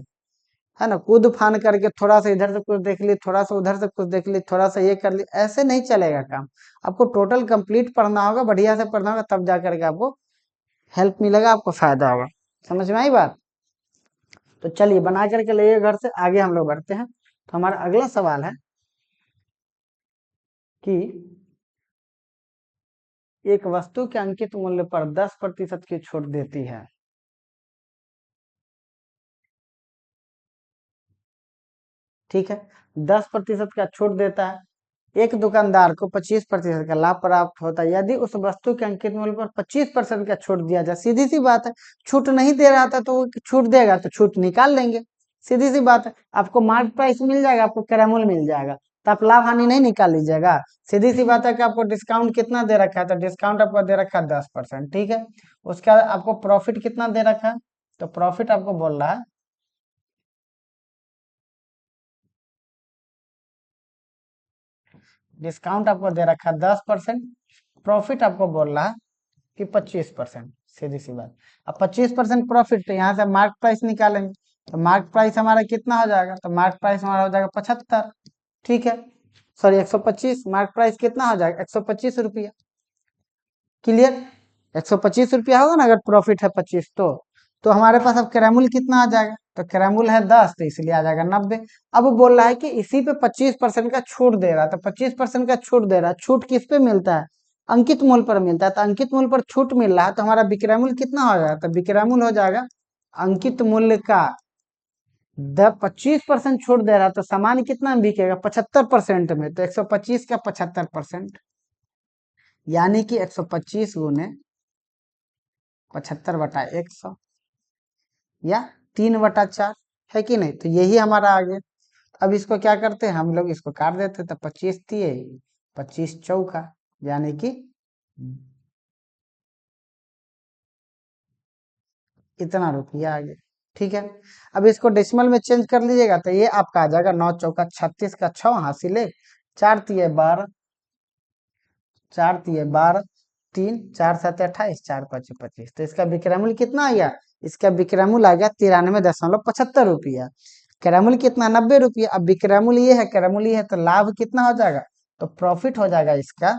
A: है ना, कूद फान करके थोड़ा सा इधर से कुछ देख ली, थोड़ा सा उधर से कुछ देख ली, थोड़ा सा ये कर ली, ऐसे नहीं चलेगा काम। आपको टोटल कंप्लीट पढ़ना होगा, बढ़िया से पढ़ना होगा, तब जा करके आपको हेल्प मिलेगा, आपको फायदा होगा। समझ में आई बात? तो चलिए बना करके ले घर से, आगे हम लोग बढ़ते हैं। तो हमारा अगला सवाल है कि एक वस्तु के अंकित मूल्य पर 10% की छूट देती है। ठीक है, 10% का छूट देता है, एक दुकानदार को 25% का लाभ प्राप्त होता है यदि उस वस्तु के अंकित मूल्य पर 25% का छूट दिया जाए। सीधी सी बात है, छूट नहीं दे रहा था तो वो छूट देगा तो छूट निकाल लेंगे। सीधी सी बात है, आपको मार्क प्राइस मिल जाएगा, आपको कैरामूल मिल जाएगा, तो आप लाभ हानि नहीं निकाल लीजिएगा। सीधी सी बात है कि आपको डिस्काउंट कितना दे रखा है, तो डिस्काउंट आपको दे रखा है 10%। ठीक है, उसका आपको प्रॉफिट कितना दे रखा है, तो प्रॉफिट आपको बोल रहा है डिस्काउंट आपको दे रखा है 10%, प्रॉफिट आपको बोल रहा है कि 25%। सीधी सी बात, अब 25% प्रॉफिट, तो यहाँ से मार्क प्राइस निकालेंगे, तो मार्क प्राइस हमारा कितना हो जाएगा, तो मार्क प्राइस हमारा हो जाएगा 75। ठीक है, सॉरी 125, मार्क प्राइस कितना हो जाएगा 125 रुपया। क्लियर, 125 रुपया होगा ना, अगर प्रॉफिट है 25 तो हमारे पास अब कैरामूल कितना आ जाएगा, तो कैरामूल है 10, तो इसलिए आ जाएगा 90। अब वो बोल रहा है कि इसी पे 25% का छूट दे रहा है, तो 25% का छूट दे रहा है, छूट किस पे मिलता है, अंकित मूल्य पर मिलता है, तो अंकित मूल्य पर छूट मिल रहा है, तो हमारा विक्रय मूल्य कितना हो जाएगा, तो विक्रय मूल्य हो जाएगा अंकित मूल्य का 25% छूट दे रहा है, तो सामान कितना में बिकेगा 75% में, तो 125 का 75%, यानी कि 125 गुने 75/100 या 3/4, है कि नहीं, तो यही हमारा आ गया। अब इसको क्या करते हैं हम लोग, इसको काट देते, तो 25 दिए, 25 चौका, यानी कि इतना रुपया आ गया। ठीक है, अब इसको डेसिमल में चेंज कर लीजिएगा, तो ये आपका आ जाएगा 9 चौका 36 का 6 हासिल, 4 तिये 12, 4 तिये 12, 3 4 7 28, 4 5 25, तो इसका विक्रय मूल्य कितना आ गया, इसका विक्रय मूल्य आ गया 93.75 रुपया। क्रय मूल्य कितना 90 रुपया। अब विक्रय मूल्य ये है, क्रय मूल्य ये है, तो लाभ कितना हो जाएगा, तो प्रॉफिट हो जाएगा इसका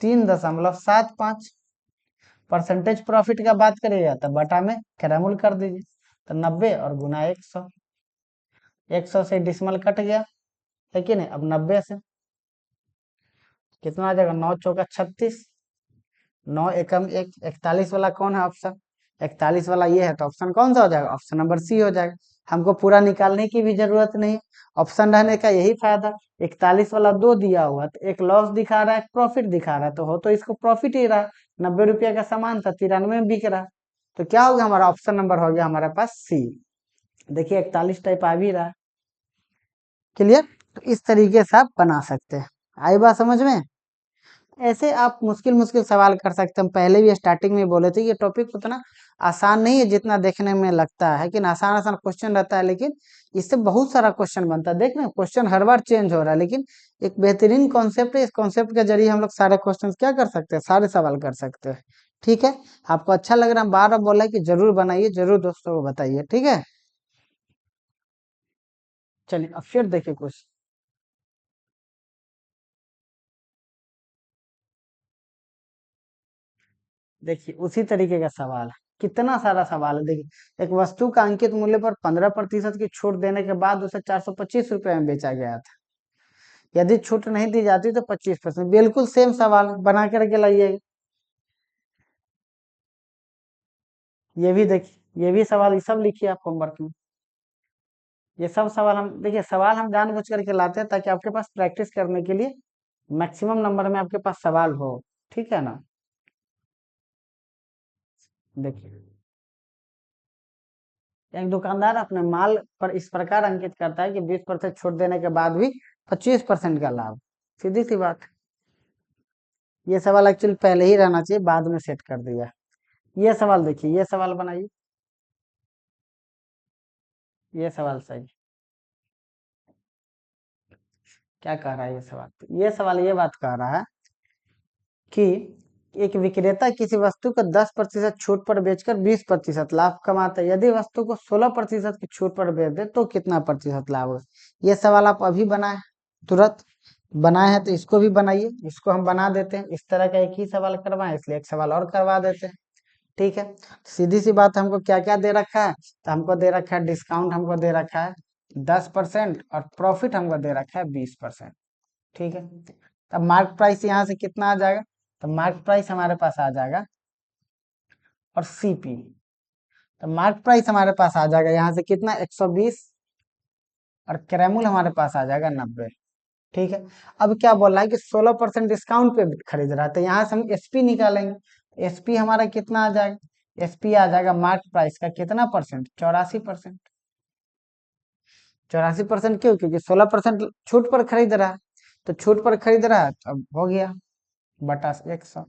A: 3.75। परसेंटेज प्रॉफिट का बात करिएगा तो बटा में क्रय मूल्य कर दीजिए, तो 90 और गुना 100, 100 से डिसमल कट गया, है कि नहीं। अब 90 से कितना आ जाएगा, 9 चौका 36, 9 एकम 1, 41 वाला कौन है ऑप्शन, 41 वाला ये है, तो ऑप्शन कौन सा हो जाएगा, ऑप्शन नंबर सी हो जाएगा। हमको पूरा निकालने की भी जरूरत नहीं, ऑप्शन रहने का यही फायदा। 41 वाला दो दिया हुआ, तो एक लॉस दिखा रहा है, एक प्रॉफिट दिखा रहा है, तो हो तो इसको प्रॉफिट ही रहा, 90 रुपया का सामान था, 93 में बिक रहा, तो क्या होगा हमारा ऑप्शन नंबर हो गया हमारे पास सी। देखिए 41 टाइप आ भी रहा है। क्लियर, तो इस तरीके से आप बना सकते हैं। आई बात समझ में? ऐसे आप मुश्किल मुश्किल सवाल कर सकते हैं। हम पहले भी स्टार्टिंग में बोले थे, ये टॉपिक उतना आसान नहीं है जितना देखने में लगता है, लेकिन आसान आसान क्वेश्चन रहता है, लेकिन इससे बहुत सारा क्वेश्चन बनता है। देख रहे हैं क्वेश्चन हर बार चेंज हो रहा है, लेकिन एक बेहतरीन कॉन्सेप्ट है, इस कॉन्सेप्ट के जरिए हम लोग सारे क्वेश्चन क्या कर सकते हैं, सारे सवाल कर सकते हैं। ठीक है, आपको अच्छा लग रहा है, बार बार बोला है कि जरूर बनाइए, जरूर दोस्तों को बताइए। ठीक है, चलिए अब फिर देखिए कुछ। देखिए उसी तरीके का सवाल है, कितना सारा सवाल है। देखिए, एक वस्तु का अंकित मूल्य पर 15% की छूट देने के बाद उसे 425 रुपये में बेचा गया था, यदि छूट नहीं दी जाती तो 25%। बिल्कुल सेम सवाल बना करके लाइएगा। ये भी देखिए, ये भी सवाल, ये सब लिखिए आप होमवर्क में। ये सब सवाल हम देखिए, सवाल हम जानबूझ करके लाते हैं ताकि आपके पास प्रैक्टिस करने के लिए मैक्सिमम नंबर में आपके पास सवाल हो। ठीक है ना, देखिए एक दुकानदार अपने माल पर इस प्रकार अंकित करता है कि 20% छूट देने के बाद भी 25% का लाभ। सीधी सी बात, ये सवाल एक्चुअली पहले ही रहना चाहिए, बाद में सेट कर दिया। ये सवाल देखिए, ये सवाल बनाइए, ये सवाल सही। क्या कह रहा है ये सवाल, ये सवाल ये बात कह रहा है कि एक विक्रेता किसी वस्तु को 10% छूट पर बेचकर 20% लाभ कमाता है। यदि वस्तु को 16% की छूट पर बेच दे तो कितना प्रतिशत लाभ होगा? ये सवाल आप अभी बनाए, तुरंत बनाए हैं, तो इसको भी बनाइए। इसको हम बना देते हैं, इस तरह का एक ही सवाल करवाएं, इसलिए एक सवाल और करवा देते हैं। ठीक है, सीधी सी बात, हमको क्या क्या दे रखा है? तो हमको दे रखा है डिस्काउंट, हमको दे रखा है 10% और प्रॉफिट हमको दे रखा है 20%। ठीक है, तब मार्क प्राइस यहाँ से कितना आ जाएगा? तो मार्क प्राइस हमारे पास आ जाएगा, और सीपी, तो मार्क प्राइस हमारे पास आ जाएगा यहाँ से कितना, 120, और क्रैमुल हमारे पास आ जाएगा 90। ठीक है, अब क्या बोल रहा है कि 16% डिस्काउंट पे खरीद रहा है, तो यहाँ से हम एसपी निकालेंगे। एसपी हमारा कितना आ जाएगा? एसपी आ जाएगा मार्क प्राइस का कितना परसेंट? 84%। 84% क्यों? क्योंकि 16% छूट पर खरीद रहा है, तो छूट पर खरीद रहा है, तो अब हो गया बटा 100,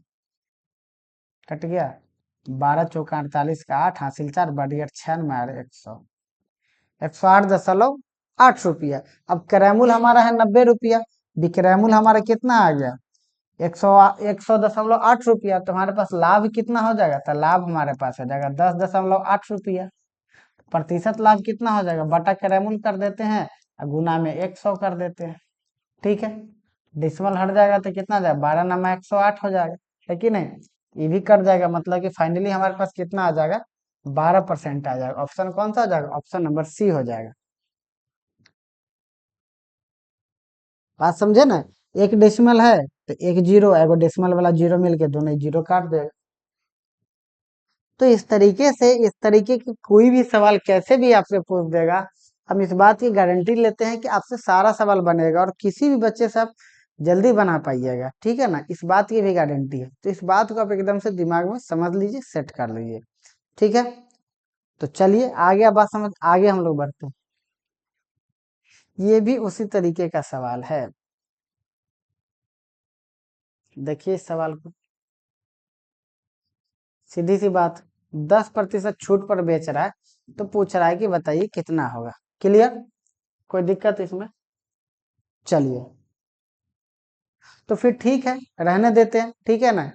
A: कट गया 12 × 4 = 48 का 8 हासिल 4 बढ़ गया 96 और 108.8 रुपया। अब क्रैमुल हमारा है 90 रुपया, विक्रैमुल हमारा कितना आ गया? 100.8 रुपया। तो हमारे पास लाभ कितना हो जाएगा? तो लाभ हमारे पास हो जाएगा 10.8 रुपया। प्रतिशत लाभ कितना हो जाएगा? बटा क्रैमुल कर देते हैं और गुना में 100 कर देते हैं। ठीक है, डिसमल हट जाएगा तो कितना आ जाएगा? 12 × 108 हो जाएगा, है कि नहीं? ये भी कट जाएगा, मतलब कि फाइनली हमारे पास कितना आ जाएगा? 12% आ जाएगा। ऑप्शन कौन सा हो जाएगा? ऑप्शन नंबर सी हो जाएगा। बात समझे ना? एक डेसिमल है तो एक जीरो, एगो डेसिमल वाला जीरो मिलके दोनों जीरो काट देगा। तो इस तरीके से, इस तरीके की कोई भी सवाल कैसे भी आपसे पूछ देगा, हम इस बात की गारंटी लेते हैं कि आपसे सारा सवाल बनेगा और किसी भी बच्चे से आप जल्दी बना पाइएगा। ठीक है ना, इस बात की भी गारंटी है। तो इस बात को आप एकदम से दिमाग में समझ लीजिए, सेट कर लीजिए। ठीक है, तो चलिए आगे बात समझ, आगे हम लोग बढ़ते हैं। ये भी उसी तरीके का सवाल है, देखिए इस सवाल को। सीधी सी बात, 10% छूट पर बेच रहा है, तो पूछ रहा है कि बताइए कितना होगा। क्लियर? कोई दिक्कत इसमें? चलिए, तो फिर ठीक है, रहने देते हैं। ठीक है ना,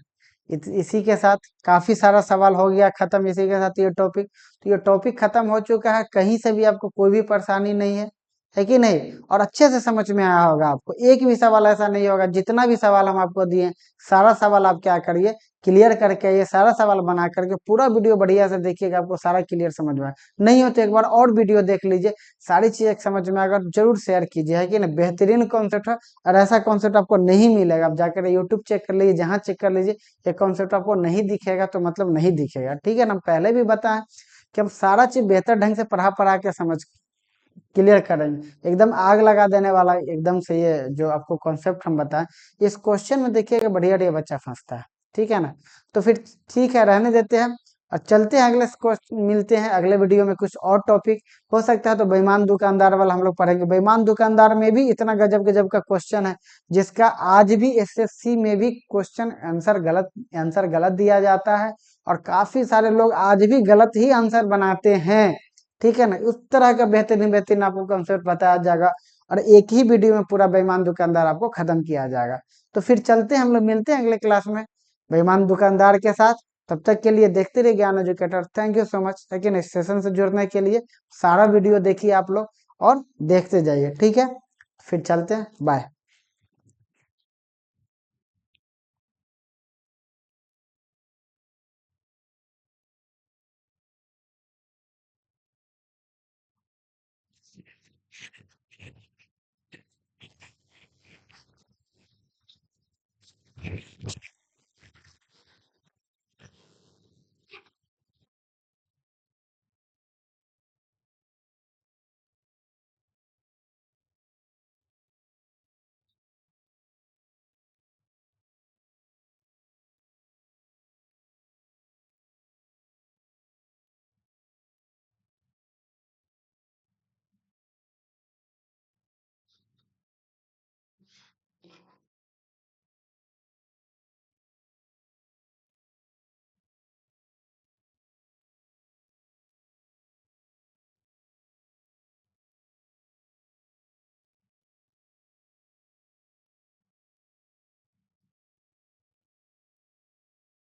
A: इसी के साथ काफी सारा सवाल हो गया खत्म, इसी के साथ ये टॉपिक, तो ये टॉपिक खत्म हो चुका है। कहीं से भी आपको कोई भी परेशानी नहीं है कि नहीं? और अच्छे से समझ में आया होगा आपको, एक भी सवाल ऐसा नहीं होगा। जितना भी सवाल हम आपको दिए, सारा सवाल आप क्या करिए, क्लियर करके, ये सारा सवाल बना करके पूरा वीडियो बढ़िया से देखिएगा, आपको सारा क्लियर समझ में आए। नहीं हो तो एक बार और वीडियो देख लीजिए, सारी चीजें समझ में अगर जरूर शेयर कीजिए, है कि नहीं? बेहतरीन कॉन्सेप्ट है, और ऐसा कॉन्सेप्ट आपको नहीं मिलेगा। आप जाकर यूट्यूब चेक कर लीजिए, जहां चेक कर लीजिए, ये कॉन्सेप्ट आपको नहीं दिखेगा तो मतलब नहीं दिखेगा। ठीक है ना, पहले भी बताएं कि हम सारा चीज बेहतर ढंग से पढ़ा पढ़ा के समझ क्लियर करेंगे। एकदम आग लगा देने वाला एकदम से ये जो आपको कॉन्सेप्ट हम बताएं, इस क्वेश्चन में देखिएगा बढ़िया बढ़िया बच्चा फंसता है। ठीक है ना, तो फिर ठीक है, रहने देते हैं और चलते हैं अगले मिलते हैं अगले वीडियो में कुछ और टॉपिक। हो सकता है तो बेईमान दुकानदार वाला हम लोग पढ़ेंगे। बेईमान दुकानदार में भी इतना गजब गजब का क्वेश्चन है, जिसका आज भी एसएससी में भी क्वेश्चन आंसर गलत दिया जाता है, और काफी सारे लोग आज भी गलत ही आंसर बनाते हैं। ठीक है ना, उस तरह का बेहतरीन बेहतरीन आपको कंसेप्ट बताया जाएगा, और एक ही वीडियो में पूरा बेईमान दुकानदार आपको खत्म किया जाएगा। तो फिर चलते हैं, हम लोग मिलते हैं अगले क्लास में बेईमान दुकानदार के साथ। तब तक के लिए देखते रहिए ज्ञान educator. Thank you so much, लेकिन इस सेशन से जुड़ने के लिए सारा वीडियो देखिए आप लोग और देखते जाइए। ठीक है, फिर चलते हैं, बाय।